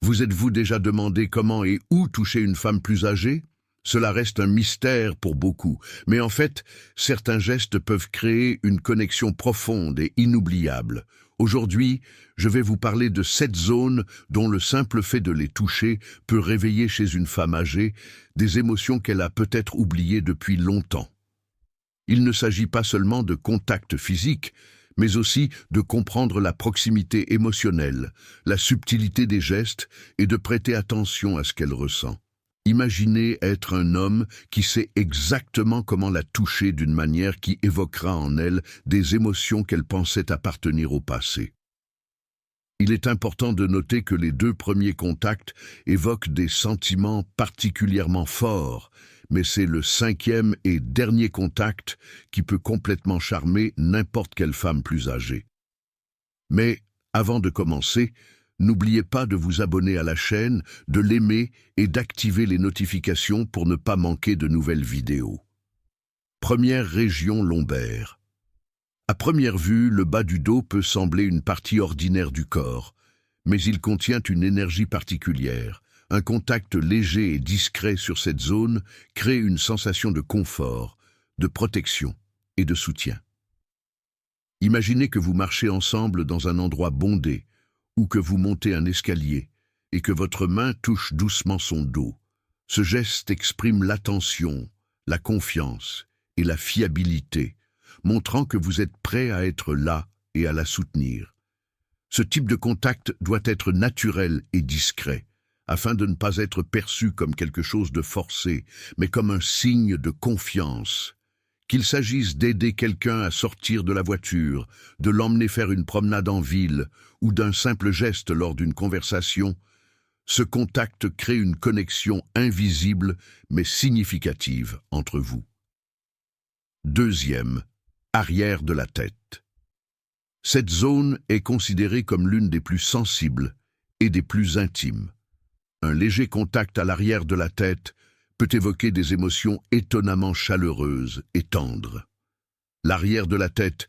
Vous êtes-vous déjà demandé comment et où toucher une femme plus âgée? Cela reste un mystère pour beaucoup, mais en fait, certains gestes peuvent créer une connexion profonde et inoubliable. Aujourd'hui, je vais vous parler de 7 zones dont le simple fait de les toucher peut réveiller chez une femme âgée des émotions qu'elle a peut-être oubliées depuis longtemps. Il ne s'agit pas seulement de contact physique, mais aussi de comprendre la proximité émotionnelle, la subtilité des gestes et de prêter attention à ce qu'elle ressent. Imaginez être un homme qui sait exactement comment la toucher d'une manière qui évoquera en elle des émotions qu'elle pensait appartenir au passé. Il est important de noter que les 2 premiers contacts évoquent des sentiments particulièrement forts, mais c'est le 5e et dernier contact qui peut complètement charmer n'importe quelle femme plus âgée. Mais, avant de commencer, n'oubliez pas de vous abonner à la chaîne, de l'aimer et d'activer les notifications pour ne pas manquer de nouvelles vidéos. Première région lombaire. À première vue, le bas du dos peut sembler une partie ordinaire du corps, mais il contient une énergie particulière. Un contact léger et discret sur cette zone crée une sensation de confort, de protection et de soutien. Imaginez que vous marchez ensemble dans un endroit bondé, ou que vous montez un escalier, et que votre main touche doucement son dos. Ce geste exprime l'attention, la confiance et la fiabilité, montrant que vous êtes prêt à être là et à la soutenir. Ce type de contact doit être naturel et discret, afin de ne pas être perçu comme quelque chose de forcé, mais comme un signe de confiance. Qu'il s'agisse d'aider quelqu'un à sortir de la voiture, de l'emmener faire une promenade en ville ou d'un simple geste lors d'une conversation, ce contact crée une connexion invisible mais significative entre vous. 2e, arrière de la tête. Cette zone est considérée comme l'une des plus sensibles et des plus intimes. Un léger contact à l'arrière de la tête peut évoquer des émotions étonnamment chaleureuses et tendres. L'arrière de la tête